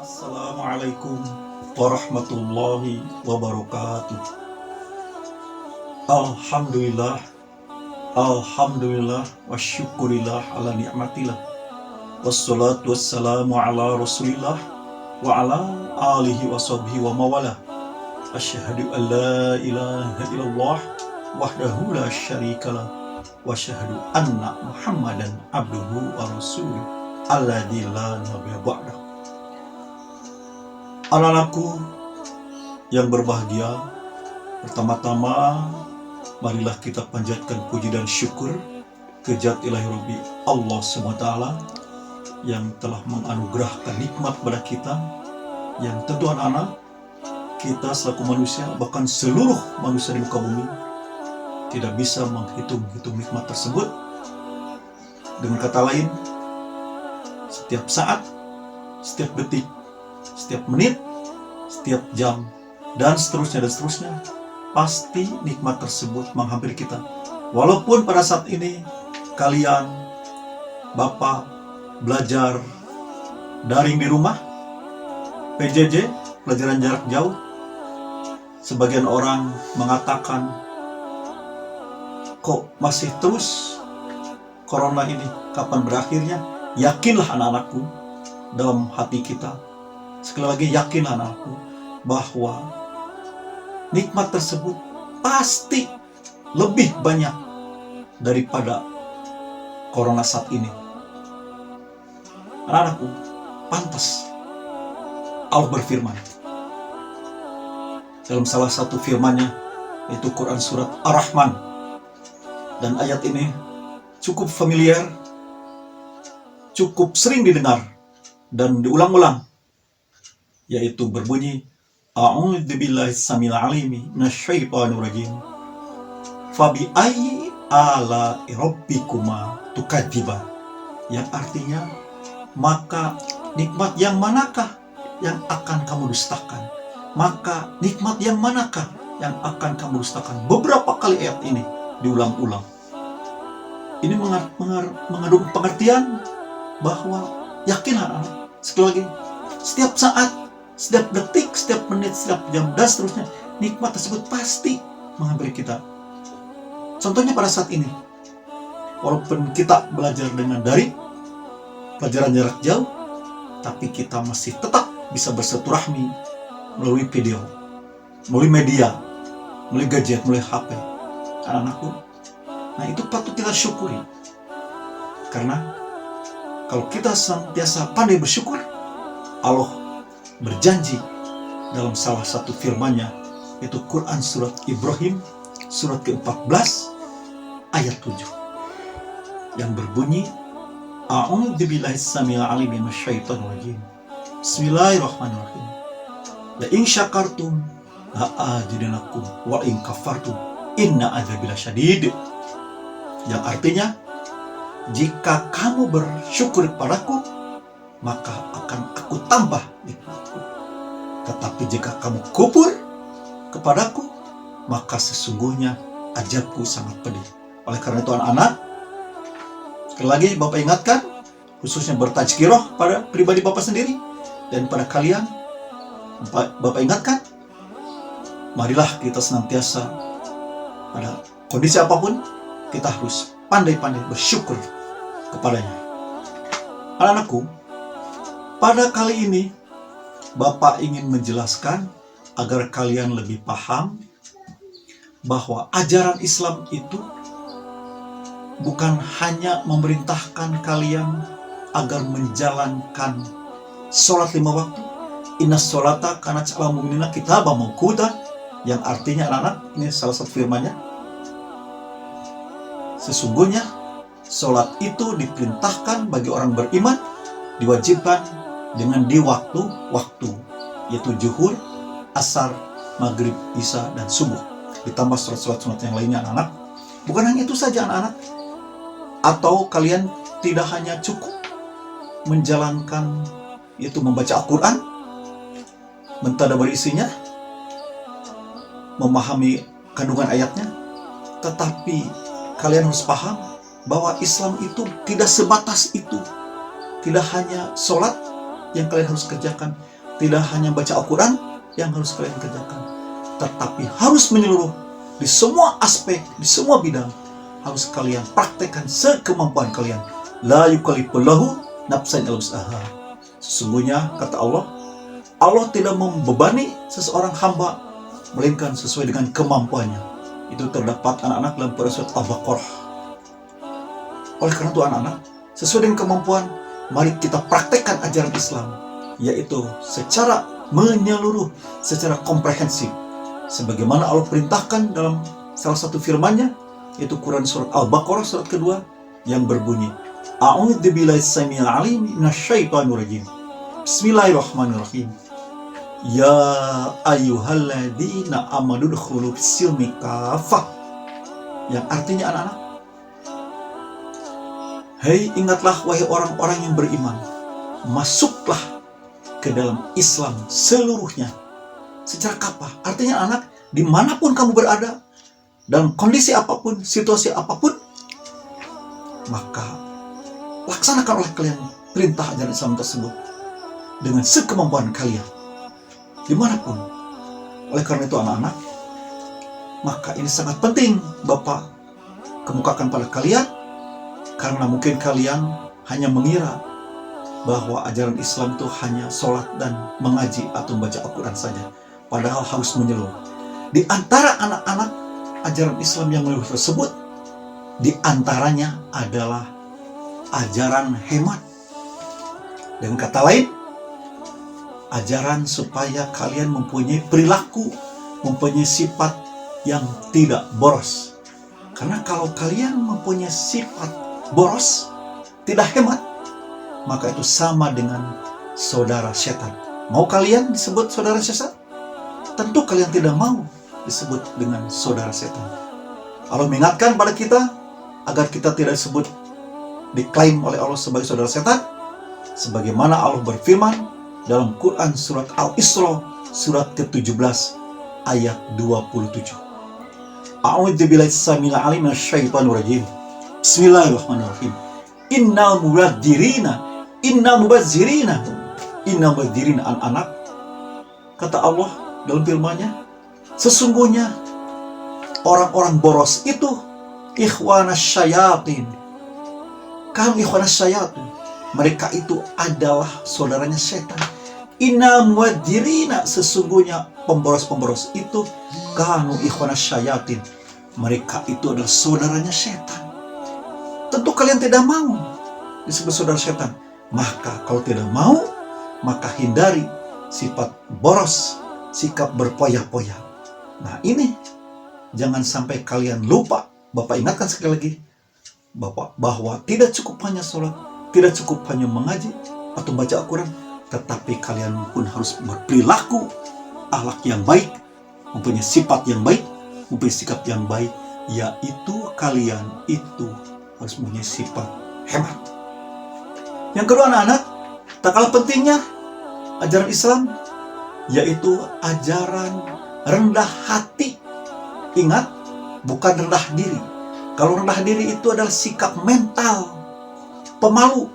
Assalamualaikum warahmatullahi wabarakatuh. Alhamdulillah, alhamdulillah, wa syukurillah ala ni'matillah. Wassalatu wassalamu ala rasulillah wa ala alihi wa sahbihi wa mawala. Asyhadu an la ilaha illallah wahdahu la syarikalah wa asyhadu anna Muhammadan abduhu wa rasuluh alladzi la nabiyya ba'dahu. Anak-anakku yang berbahagia, pertama-tama marilah kita panjatkan puji dan syukur ke Zat Ilahi Rabbi Allah SWT yang telah menganugerahkan nikmat pada kita, yang tentu anak-anak kita selaku manusia, bahkan seluruh manusia di muka bumi tidak bisa menghitung-hitung nikmat tersebut. Dengan kata lain, setiap saat, setiap detik, setiap menit, setiap jam, dan seterusnya, pasti nikmat tersebut menghampiri kita. Walaupun pada saat ini kalian, Bapak, belajar daring di rumah, PJJ, pelajaran jarak jauh, sebagian orang mengatakan, kok masih terus corona ini, kapan berakhirnya? Yakinlah anak-anakku, dalam hati kita, sekali lagi yakinlah anakku, bahwa nikmat tersebut pasti lebih banyak daripada corona saat ini. Anak-anakku, pantas Allah berfirman dalam salah satu firman-Nya, yaitu Quran surat Ar-Rahman, dan ayat ini cukup familiar, cukup sering didengar dan diulang-ulang, yaitu berbunyi, A'udzubillahi samil alimi minasyaitonir rajim. Fabi ayyi ala'i rabbikuma tukadziban. Yang artinya, maka nikmat yang manakah yang akan kamu dustakan? Maka nikmat yang manakah yang akan kamu dustakan? Beberapa kali ayat ini diulang-ulang. Ini mengandung pengertian bahwa yakinlah anak, sekali lagi, setiap saat, setiap detik, setiap menit, setiap jam, dan seterusnya, nikmat tersebut pasti menghampiri kita. Contohnya pada saat ini, walaupun kita belajar dengan daring, pelajaran jarak jauh, tapi kita masih tetap bisa bersilaturahmi melalui video, melalui media, melalui gadget, melalui HP. Anak-anakku, nah itu patut kita syukuri. Karena kalau kita senantiasa pandai bersyukur, Allah berjanji dalam salah satu firman-Nya, yaitu Quran surat Ibrahim surat ke-14 ayat 7, yang berbunyi, A'udzubillahi samil alim minasyaitonir rajim. Bismillahirrahmanirrahim. La in syakartum la azidannakum wa in kafartum inna adzabi lasyadid. Yang artinya, jika kamu bersyukur kepadaku, maka akan aku tambah nikmatku. Tetapi jika kamu kufur kepadaku, maka sesungguhnya azabku sangat pedih. Oleh karena itu anak-anak, sekali lagi Bapak ingatkan, khususnya bertazkirah pada pribadi Bapak sendiri dan pada kalian, Bapak ingatkan, marilah kita senantiasa pada kondisi apapun, kita harus pandai-pandai bersyukur kepadanya. Anak-anakku, pada kali ini Bapak ingin menjelaskan agar kalian lebih paham bahwa ajaran Islam itu bukan hanya memerintahkan kalian agar menjalankan sholat 5 waktu, inna sholata kanat 'alal mu'minina kitaban mawquta, yang artinya anak-anak, ini salah satu firman-Nya, sesungguhnya sholat itu diperintahkan bagi orang beriman, diwajibkan dengan di waktu-waktu, yaitu zuhur, asar, maghrib, isya, dan subuh. Ditambah surat-surat sunat yang lainnya anak-anak. Bukan hanya itu saja anak-anak. Atau kalian tidak hanya cukup menjalankan, yaitu membaca Al-Quran, mentadabur isinya, memahami kandungan ayatnya, tetapi kalian harus paham bahwa Islam itu tidak sebatas itu. Tidak hanya sholat yang kalian harus kerjakan, tidak hanya baca Al-Quran yang harus kalian kerjakan, tetapi harus menyeluruh di semua aspek, di semua bidang. Harus kalian praktekkan sekemampuan kalian. La yukallifullahu nafsan illa wus'aha. Sesungguhnya, kata Allah, Allah tidak membebani seseorang hamba melainkan sesuai dengan kemampuannya. Itu terdapat anak-anak dalam surat Al-Baqarah. Oleh karena itu anak-anak, sesuai dengan kemampuan, mari kita praktekkan ajaran Islam, yaitu secara menyeluruh, secara komprehensif, sebagaimana Allah perintahkan dalam salah satu firman-Nya, yaitu Quran surat Al-Baqarah surat kedua yang berbunyi, A'udzubillahi samil alim minasyaitonir rajim. Bismillahirrahmanirrahim. Ya ayyuhalladzina amanu dkhulu fis-silmi kafah. Yang artinya anak-anak, hei, ingatlah wahai orang-orang yang beriman, masuklah ke dalam Islam seluruhnya. Secara kafah, artinya anak, dimanapun kamu berada, dalam kondisi apapun, situasi apapun, maka laksanakan oleh kalian perintah ajaran Islam tersebut dengan sekemampuan kalian, dimanapun. Oleh karena itu anak-anak, maka ini sangat penting Bapak kemukakan pada kalian, karena mungkin kalian hanya mengira bahwa ajaran Islam itu hanya sholat dan mengaji atau membaca Al-Quran saja, padahal harus menyeluruh. Di antara anak-anak ajaran Islam yang menyeluruh tersebut, di antaranya adalah ajaran hemat. Dengan kata lain, ajaran supaya kalian mempunyai perilaku, mempunyai sifat yang tidak boros. Karena kalau kalian mempunyai sifat boros, tidak hemat, maka itu sama dengan saudara setan. Mau kalian disebut saudara setan? Tentu kalian tidak mau disebut dengan saudara setan. Allah mengingatkan pada kita agar kita tidak disebut, diklaim oleh Allah sebagai saudara setan, sebagaimana Allah berfirman dalam Quran surat Al-Isra surat ke-17 ayat 27. A'udzubillahi samil alim minasyaitonir rajim. Bismillahirrahmanirrahim. Innal mubazzirina anak-anak, kata Allah dalam firman-Nya, sesungguhnya orang-orang boros itu ikhwanas syayatin. Mereka itu adalah saudaranya setan. Innal mubazzirina, sesungguhnya pemboros-pemboros itu kanu ikhwanas syayatin. Mereka itu adalah saudaranya setan. Tentu kalian tidak mau disebut saudara setan. Maka kalau tidak mau, maka hindari sifat boros, sikap berpoya-poya. Nah ini, jangan sampai kalian lupa. Bapak ingatkan sekali lagi, Bapak, bahwa tidak cukup hanya sholat, tidak cukup hanya mengaji atau baca Al-Quran, tetapi kalian pun harus berperilaku akhlak yang baik, mempunyai sifat yang baik, mempunyai sikap yang baik, yaitu kalian itu harus mempunyai sifat hemat. Yang kedua anak-anak, tak kalah pentingnya ajaran Islam, yaitu ajaran rendah hati. Ingat, bukan rendah diri. Kalau rendah diri itu adalah sikap mental, pemalu,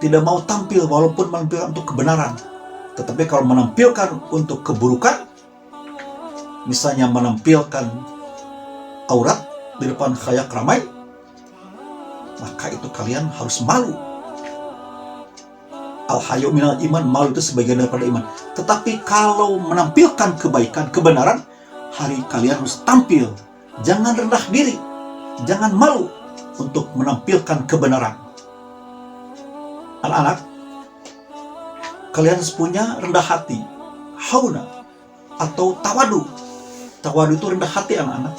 tidak mau tampil walaupun menampilkan untuk kebenaran. Tetapi kalau menampilkan untuk keburukan, misalnya menampilkan aurat di depan khalayak ramai, maka itu kalian harus malu. Al-hayu minal iman, malu itu sebagian daripada iman. Tetapi kalau menampilkan kebaikan, kebenaran, hari kalian harus tampil. Jangan rendah diri, jangan malu untuk menampilkan kebenaran. Anak-anak, kalian harus punya rendah hati, hauna atau tawadu. Tawadu itu rendah hati anak-anak.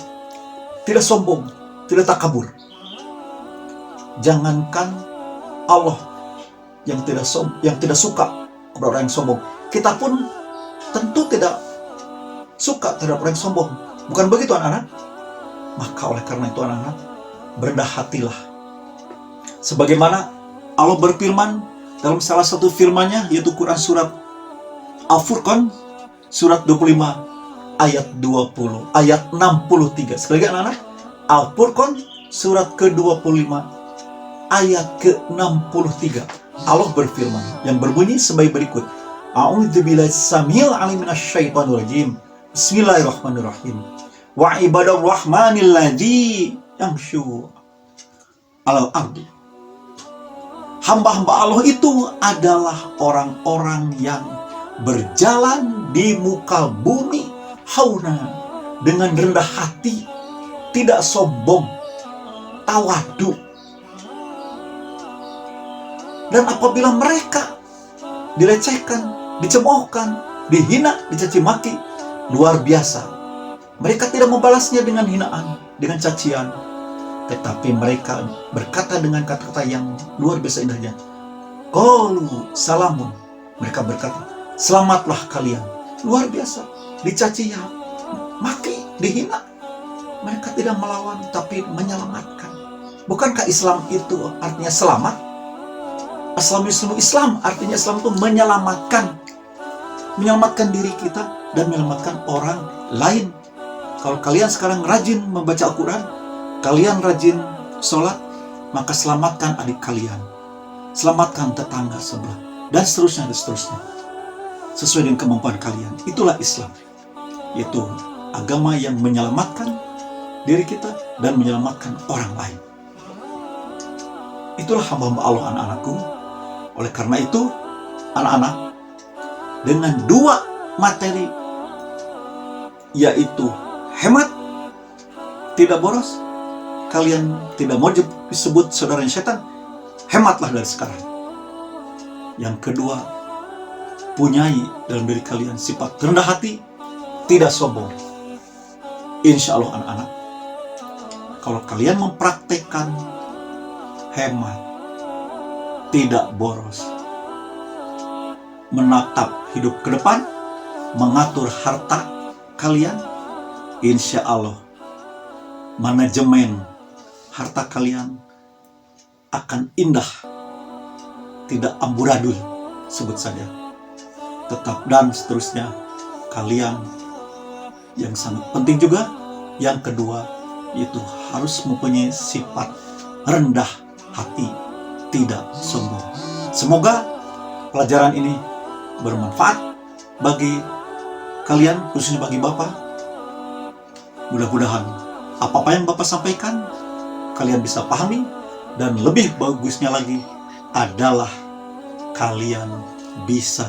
Tidak sombong, tidak takabur. Jangankan Allah yang tidak suka kepada orang yang sombong, kita pun tentu tidak suka terhadap orang yang sombong. Bukan begitu anak-anak? Maka oleh karena itu anak-anak, berendah hatilah. Sebagaimana Allah berfirman dalam salah satu firman-Nya, yaitu Quran surat Al-Furqan surat 25 ayat 20 ayat 63. Sekali lagi anak-anak, Al-Furqan surat ke-25 ayat ke-63. Allah berfirman yang berbunyi sebagai berikut. A'udzubillahi samil alim minasyaitonir rajim. Bismillahirrahmanirrahim. Wa ibadur rahmanil ladzi yamshu alal ardi. Hamba-hamba Allah itu adalah orang-orang yang berjalan di muka bumi hauna, dengan rendah hati, tidak sombong, tawadu. Dan apabila mereka dilecehkan, dicemoohkan, dihina, dicaci maki, luar biasa. Mereka tidak membalasnya dengan hinaan, dengan cacian, tetapi mereka berkata dengan kata-kata yang luar biasa indahnya. Qalu salamun. Mereka berkata, selamatlah kalian. Luar biasa. Dicaci ya, maki, dihina. Mereka tidak melawan, tapi menyelamatkan. Bukankah Islam itu artinya selamat? Islam artinya Islam itu menyelamatkan diri kita dan menyelamatkan orang lain. Kalau kalian sekarang rajin membaca Al-Quran, kalian rajin sholat, maka selamatkan adik kalian, selamatkan tetangga sebelah, dan seterusnya, sesuai dengan kemampuan kalian. Itulah Islam, yaitu agama yang menyelamatkan diri kita dan menyelamatkan orang lain. Itulah hamba-hamba Allah, anak-anakku. Oleh karena itu, anak-anak, dengan dua materi, yaitu hemat, tidak boros, kalian tidak mau disebut saudaranya setan, hematlah dari sekarang. Yang kedua, punyai dalam diri kalian sifat rendah hati, tidak sombong. Insya Allah anak-anak, kalau kalian mempraktekkan hemat, tidak boros, menatap hidup ke depan, mengatur harta kalian, insya Allah manajemen harta kalian akan indah, tidak amburadul, sebut saja, tetap, dan seterusnya. Kalian yang sangat penting juga, yang kedua, yaitu harus mempunyai sifat rendah hati, tidak sombong. Semoga pelajaran ini bermanfaat bagi kalian, khususnya bagi Bapak. Mudah-mudahan apa-apa yang Bapak sampaikan kalian bisa pahami, dan lebih bagusnya lagi adalah kalian bisa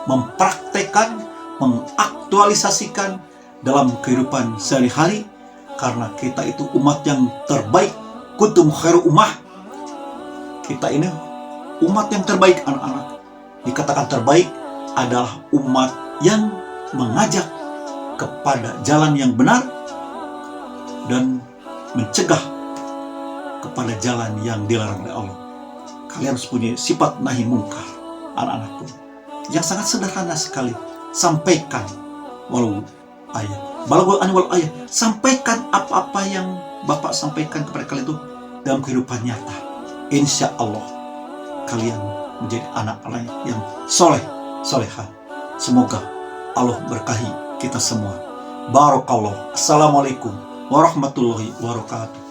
mempraktekkan, mengaktualisasikan dalam kehidupan sehari-hari, karena kita itu umat yang terbaik. Kuntum khairu ummah. Kita ini umat yang terbaik, anak-anak. Dikatakan terbaik adalah umat yang mengajak kepada jalan yang benar dan mencegah kepada jalan yang dilarang oleh Allah. Kalian harus punya sifat nahi mungkar, anak-anakku, yang sangat sederhana sekali. Sampaikan walau ayat, sampaikan apa-apa yang Bapak sampaikan kepada kalian itu dalam kehidupan nyata. Insya Allah kalian menjadi anak-anak yang soleh, solehah. Semoga Allah berkahi kita semua. Barakallah. Assalamualaikum warahmatullahi wabarakatuh.